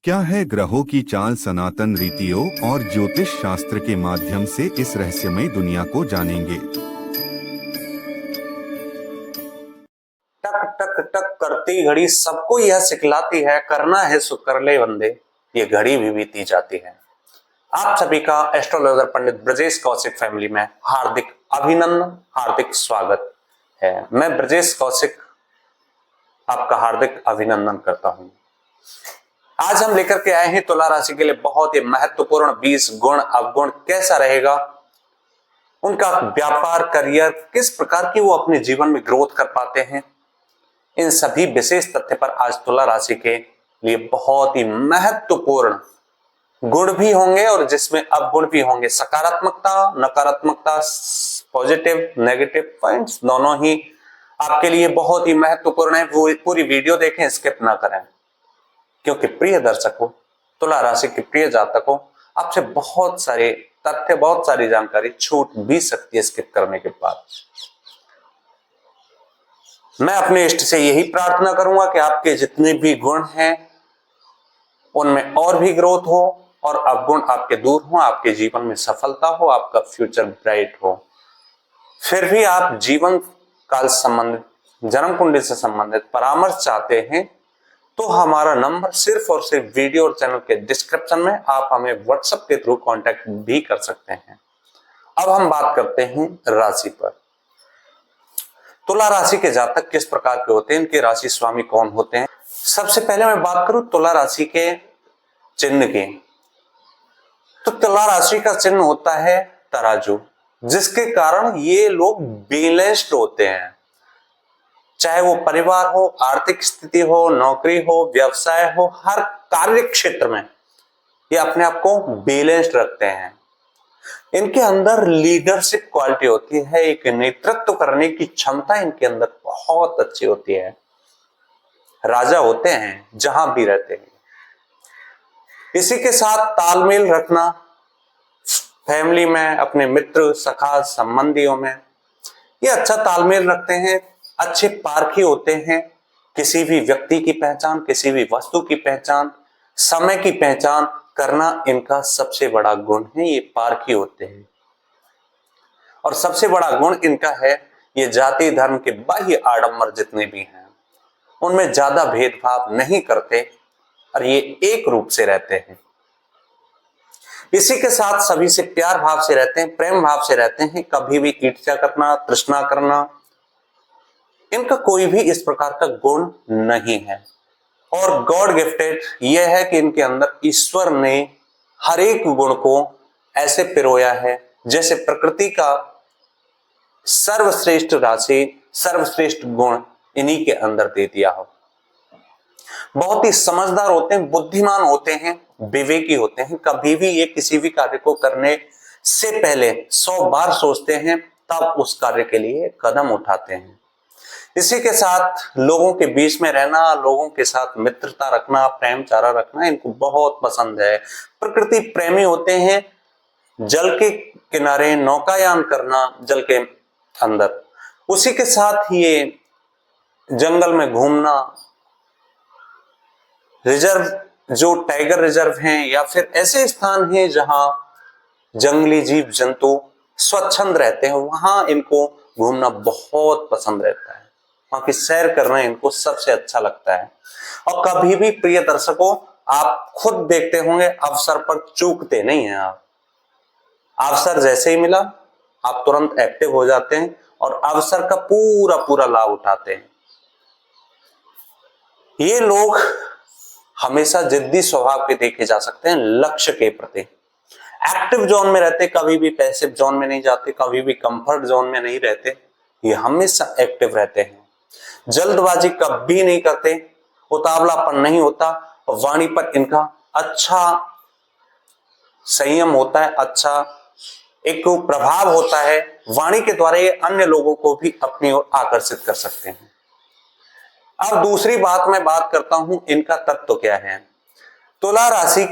क्या है ग्रहों की चाल? सनातन रीतियों और ज्योतिष शास्त्र के माध्यम से इस रहस्यमय दुनिया को जानेंगे। टक टक टक करती घड़ी सबको यह सिखलाती है, करना है सो कर ले बंदे, ये घड़ी भी बीती जाती है। आप सभी का एस्ट्रोलॉजर पंडित ब्रजेश कौशिक फैमिली में हार्दिक अभिनंदन, हार्दिक स्वागत है। मैं ब्रजेश कौशिक आपका हार्दिक अभिनंदन करता हूं। आज हम लेकर के आए हैं तुला राशि के लिए बहुत ही महत्वपूर्ण 20 गुण अवगुण। कैसा रहेगा उनका व्यापार, करियर, किस प्रकार की वो अपने जीवन में ग्रोथ कर पाते हैं, इन सभी विशेष तथ्य पर आज तुला राशि के लिए बहुत ही महत्वपूर्ण गुण भी होंगे और जिसमें अवगुण भी होंगे। सकारात्मकता, नकारात्मकता, पॉजिटिव नेगेटिव पॉइंट्स दोनों ही आपके लिए बहुत ही महत्वपूर्ण है। पूरी वीडियो देखें, स्किप ना करें, क्योंकि प्रिय दर्शकों, तुला राशि के प्रिय जातकों, आपसे बहुत सारे तथ्य, बहुत सारी जानकारी छूट भी सकती है स्किप करने के बाद। मैं अपने इष्ट से यही प्रार्थना करूंगा कि आपके जितने भी गुण हैं उनमें और भी ग्रोथ हो और अवगुण आपके दूर हो, आपके जीवन में सफलता हो, आपका फ्यूचर ब्राइट हो। फिर भी आप जीवन काल संबंधित, जन्म कुंडली से संबंधित परामर्श चाहते हैं तो हमारा नंबर सिर्फ और सिर्फ वीडियो और चैनल के डिस्क्रिप्शन में, आप हमें व्हाट्सएप के थ्रू कांटेक्ट भी कर सकते हैं। अब हम बात करते हैं राशि पर। तुला राशि के जातक किस प्रकार के होते हैं, इनके राशि स्वामी कौन होते हैं। सबसे पहले मैं बात करूं तुला राशि के चिन्ह की, तो तुला राशि का चिन्ह होता है तराजू, जिसके कारण ये लोग बैलेंस्ड होते हैं। चाहे वो परिवार हो, आर्थिक स्थिति हो, नौकरी हो, व्यवसाय हो, हर कार्य क्षेत्र में ये अपने आप को बैलेंस्ड रखते हैं। इनके अंदर लीडरशिप क्वालिटी होती है, एक नेतृत्व करने की क्षमता इनके अंदर बहुत अच्छी होती है। राजा होते हैं जहां भी रहते हैं। इसी के साथ तालमेल रखना, फैमिली में, अपने मित्र, सखा, संबंधियों में ये अच्छा तालमेल रखते हैं। अच्छे पारखी होते हैं, किसी भी व्यक्ति की पहचान, किसी भी वस्तु की पहचान, समय की पहचान करना इनका सबसे बड़ा गुण है। ये पारखी होते हैं और सबसे बड़ा गुण इनका है, ये जाति धर्म के बाह्य आडंबर जितने भी हैं उनमें ज्यादा भेदभाव नहीं करते और ये एक रूप से रहते हैं। इसी के साथ सभी से प्यार भाव से रहते हैं, प्रेम भाव से रहते हैं। कभी भी ईर्ष्या करना, तृष्णा करना, इनका कोई भी इस प्रकार का गुण नहीं है। और गॉड गिफ्टेड यह है कि इनके अंदर ईश्वर ने हर एक गुण को ऐसे पिरोया है जैसे प्रकृति का सर्वश्रेष्ठ राशि, सर्वश्रेष्ठ गुण इन्हीं के अंदर दे दिया हो। बहुत ही समझदार होते हैं, बुद्धिमान होते हैं, विवेकी होते हैं। कभी भी ये किसी भी कार्य को करने से पहले 100 बार सोचते हैं, तब उस कार्य के लिए कदम उठाते हैं। इसी के साथ लोगों के बीच में रहना, लोगों के साथ मित्रता रखना, प्रेम चारा रखना इनको बहुत पसंद है। प्रकृति प्रेमी होते हैं। जल के किनारे नौकायान करना, जल के अंदर, उसी के साथ ये जंगल में घूमना, रिजर्व जो टाइगर रिजर्व हैं या फिर ऐसे स्थान हैं जहां जंगली जीव जंतु स्वच्छंद रहते हैं, वहां इनको घूमना बहुत पसंद रहता है। वहां की सैर करना इनको सबसे अच्छा लगता है। और कभी भी प्रिय दर्शकों, आप खुद देखते होंगे, अवसर पर चूकते नहीं हैं। आप अवसर जैसे ही मिला आप तुरंत एक्टिव हो जाते हैं और अवसर का पूरा पूरा लाभ उठाते हैं। ये लोग हमेशा जिद्दी स्वभाव के देखे जा सकते हैं, लक्ष्य के प्रति एक्टिव जोन में रहते, कभी भी पैसिव जोन में नहीं जाते, कभी भी कंफर्ट जोन में नहीं रहते। ये हमेशा एक्टिव रहते हैं। जल्दबाजी कभी नहीं करते, उतावलापन नहीं होता और वाणी पर इनका अच्छा संयम होता है, अच्छा एक प्रभाव होता है। वाणी के द्वारा ये अन्य लोगों को भी अपनी ओर आकर्षित कर सकते हैं। अब दूसरी बात मैं बात करता हूं, इनका तत्व क्या है। तुला राशि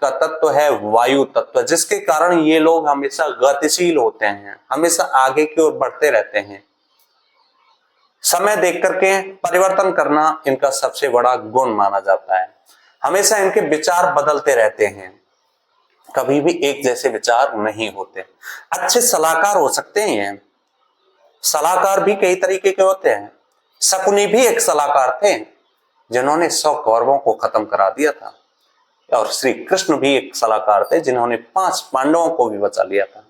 का तत्व है वायु तत्व, जिसके कारण ये लोग हमेशा गतिशील होते हैं, हमेशा आगे की ओर बढ़ते रहते हैं। समय देख करके परिवर्तन करना इनका सबसे बड़ा गुण माना जाता है। हमेशा इनके विचार बदलते रहते हैं, कभी भी एक जैसे विचार नहीं होते। अच्छे सलाहकार हो सकते हैं, सलाहकार भी कई तरीके के होते हैं। शकुनी भी एक सलाहकार थे जिन्होंने 100 कौरवों को खत्म करा दिया था, और श्री कृष्ण भी एक सलाहकार थे जिन्होंने 5 पांडवों को भी बचा लिया था।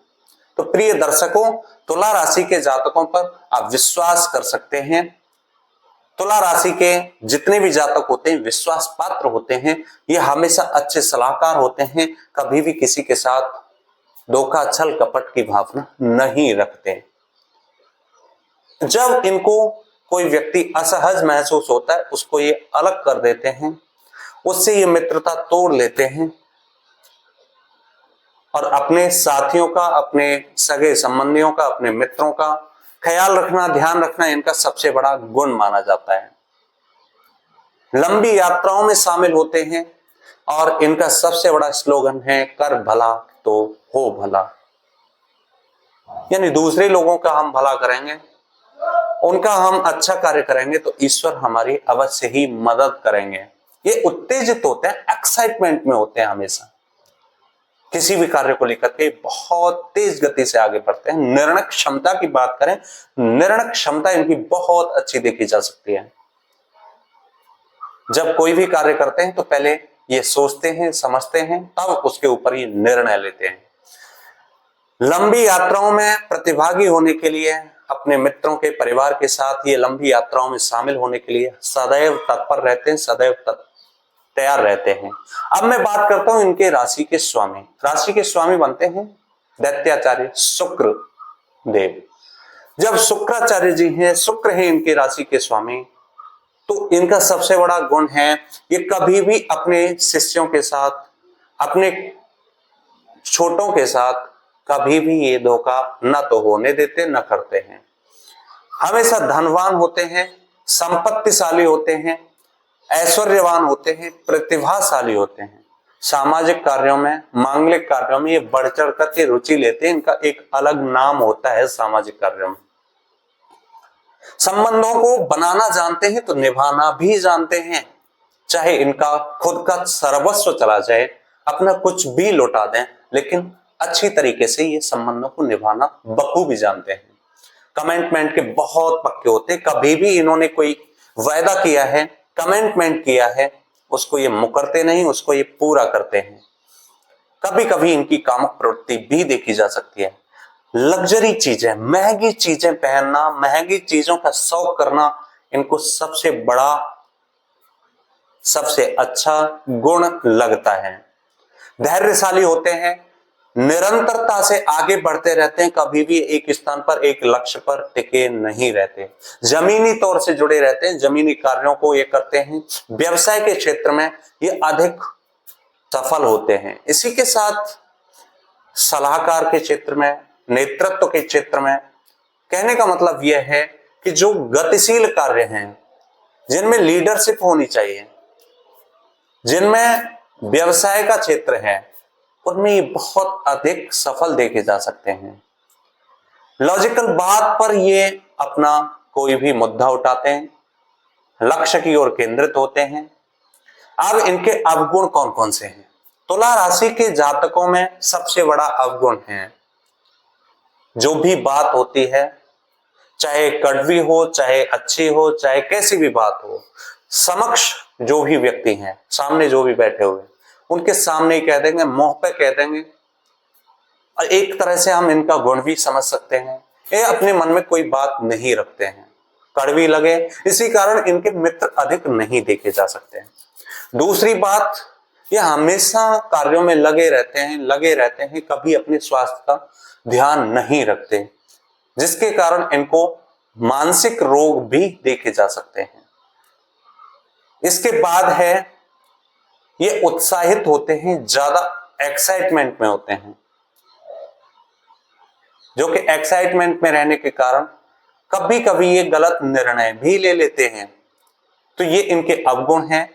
तो प्रिय दर्शकों, तुला राशि के जातकों पर आप विश्वास कर सकते हैं। तुला राशि के जितने भी जातक होते हैं विश्वास पात्र होते हैं, ये हमेशा अच्छे सलाहकार होते हैं, कभी भी किसी के साथ धोखा छल कपट की भावना नहीं रखते। जब इनको कोई व्यक्ति असहज महसूस होता है उसको ये अलग कर देते हैं, उससे ये मित्रता तोड़ लेते हैं, और अपने साथियों का, अपने सगे संबंधियों का, अपने मित्रों का ख्याल रखना, ध्यान रखना इनका सबसे बड़ा गुण माना जाता है। लंबी यात्राओं में शामिल होते हैं और इनका सबसे बड़ा स्लोगन है कर भला तो हो भला, यानी दूसरे लोगों का हम भला करेंगे, उनका हम अच्छा कार्य करेंगे तो ईश्वर हमारी अवश्य ही मदद करेंगे। ये उत्तेजित होते हैं, एक्साइटमेंट में होते हैं, हमेशा किसी भी कार्य को लेकर के बहुत तेज गति से आगे बढ़ते हैं। निर्णय क्षमता की बात करें, निर्णय क्षमता इनकी बहुत अच्छी देखी जा सकती है। जब कोई भी कार्य करते हैं तो पहले ये सोचते हैं, समझते हैं, तब उसके ऊपर ये निर्णय लेते हैं। लंबी यात्राओं में प्रतिभागी होने के लिए, अपने मित्रों के परिवार के साथ ये लंबी यात्राओं में शामिल होने के लिए सदैव तत्पर रहते हैं, सदैव तैयार रहते हैं। अब मैं बात करता हूं इनके राशि के स्वामी। राशि के स्वामी बनते हैं दैत्याचार्य शुक्र देव। जब शुक्राचार्य जी हैं, शुक्र है इनके राशि के स्वामी, तो इनका सबसे बड़ा गुण है ये कभी भी अपने शिष्यों के साथ, अपने छोटों के साथ कभी भी ये धोखा न तो होने देते न करते हैं। हमेशा धनवान होते हैं, संपत्तिशाली होते हैं, ऐश्वर्यवान होते हैं, प्रतिभाशाली होते हैं। सामाजिक कार्यों में, मांगलिक कार्यों में ये बढ़ चढ़ करके रुचि लेते हैं। इनका एक अलग नाम होता है सामाजिक कार्यों में। संबंधों को बनाना जानते हैं तो निभाना भी जानते हैं, चाहे इनका खुद का सर्वस्व चला जाए, अपना कुछ भी लौटा दें, लेकिन अच्छी तरीके से ये संबंधों को निभाना बखूबी जानते हैं। कमिटमेंट के बहुत पक्के होते हैं। कभी भी इन्होंने कोई वायदा किया है, कमिटमेंट किया है, उसको ये मुकरते नहीं, उसको ये पूरा करते हैं। कभी कभी इनकी कामुक प्रवृत्ति भी देखी जा सकती है। लग्जरी चीजें, महंगी चीजें पहनना, महंगी चीजों का शौक करना इनको सबसे बड़ा, सबसे अच्छा गुण लगता है। धैर्यशाली होते हैं, निरंतरता से आगे बढ़ते रहते हैं, कभी भी एक स्थान पर, एक लक्ष्य पर टिके नहीं रहते। जमीनी तौर से जुड़े रहते हैं, जमीनी कार्यों को ये करते हैं। व्यवसाय के क्षेत्र में ये अधिक सफल होते हैं। इसी के साथ सलाहकार के क्षेत्र में, नेतृत्व के क्षेत्र में, कहने का मतलब यह है कि जो गतिशील कार्य हैं, जिनमें लीडरशिप होनी चाहिए, जिनमें व्यवसाय का क्षेत्र है, उनमें ये बहुत अधिक सफल देखे जा सकते हैं। लॉजिकल बात पर ये अपना कोई भी मुद्दा उठाते हैं, लक्ष्य की ओर केंद्रित होते हैं। अब इनके अवगुण कौन कौन से हैं? तुला राशि के जातकों में सबसे बड़ा अवगुण है, जो भी बात होती है, चाहे कड़वी हो, चाहे अच्छी हो, चाहे कैसी भी बात हो, समक्ष जो भी व्यक्ति हैं, सामने जो भी बैठे हुए, उनके सामने ही कह देंगे, मुंह पे कह देंगे। और एक तरह से हम इनका गुण भी समझ सकते हैं, ये अपने मन में कोई बात नहीं रखते हैं, कड़वी लगे, इसी कारण इनके मित्र अधिक नहीं देखे जा सकते हैं। दूसरी बात, ये हमेशा कार्यों में लगे रहते हैं, कभी अपने स्वास्थ्य का ध्यान नहीं रखते, जिसके कारण इनको मानसिक रोग भी देखे जा सकते हैं। इसके बाद है ये उत्साहित होते हैं, ज्यादा एक्साइटमेंट में होते हैं, जो कि एक्साइटमेंट में रहने के कारण कभी कभी ये गलत निर्णय भी ले लेते हैं। तो ये इनके अवगुण हैं।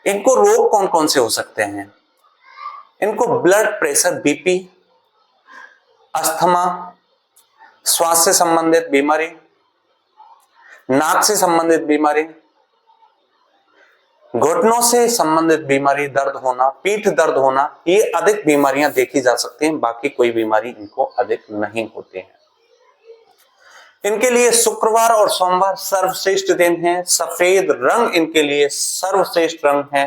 इनको रोग कौन कौन से हो सकते हैं? इनको ब्लड प्रेशर, बीपी, अस्थमा, श्वास से संबंधित बीमारी, नाक से संबंधित बीमारी, घुटनों से संबंधित बीमारी, दर्द होना, पीठ दर्द होना, ये अधिक बीमारियां देखी जा सकती हैं, बाकी कोई बीमारी इनको अधिक नहीं होती है। इनके लिए शुक्रवार और सोमवार सर्वश्रेष्ठ दिन है। सफेद रंग इनके लिए सर्वश्रेष्ठ रंग है।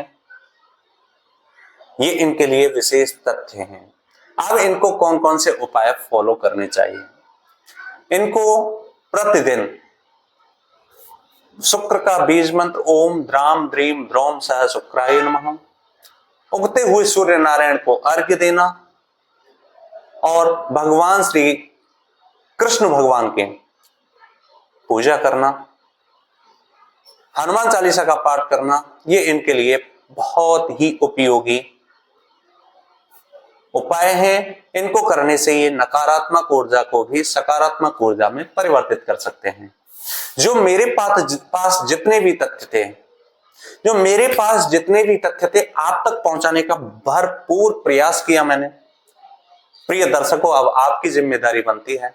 ये इनके लिए विशेष तथ्य हैं। अब इनको कौन कौन से उपाय फॉलो करने चाहिए? इनको प्रतिदिन शुक्र का बीज मंत्र ओम द्राम द्रीम द्रोम सह शुक्राय नमः, उगते हुए सूर्य नारायण को अर्घ्य देना और भगवान श्री कृष्ण भगवान के पूजा करना, हनुमान चालीसा का पाठ करना, ये इनके लिए बहुत ही उपयोगी उपाय हैं। इनको करने से ये नकारात्मक ऊर्जा को भी सकारात्मक ऊर्जा में परिवर्तित कर सकते हैं। जो मेरे पास जितने भी तथ्य थे, आप तक पहुंचाने का भरपूर प्रयास किया मैंने। प्रिय दर्शकों, अब आपकी जिम्मेदारी बनती है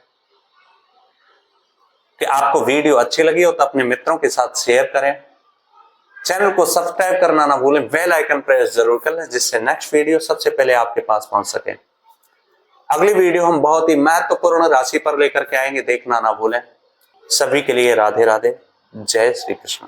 कि आपको वीडियो अच्छी लगी हो तो अपने मित्रों के साथ शेयर करें, चैनल को सब्सक्राइब करना ना भूलें, बेल आइकन प्रेस जरूर कर लें, जिससे नेक्स्ट वीडियो सबसे पहले आपके पास पहुंच सके। अगली वीडियो हम बहुत ही महत्वपूर्ण राशि पर लेकर के आएंगे, देखना ना भूलें। सभी के लिए राधे राधे, जय श्री कृष्ण।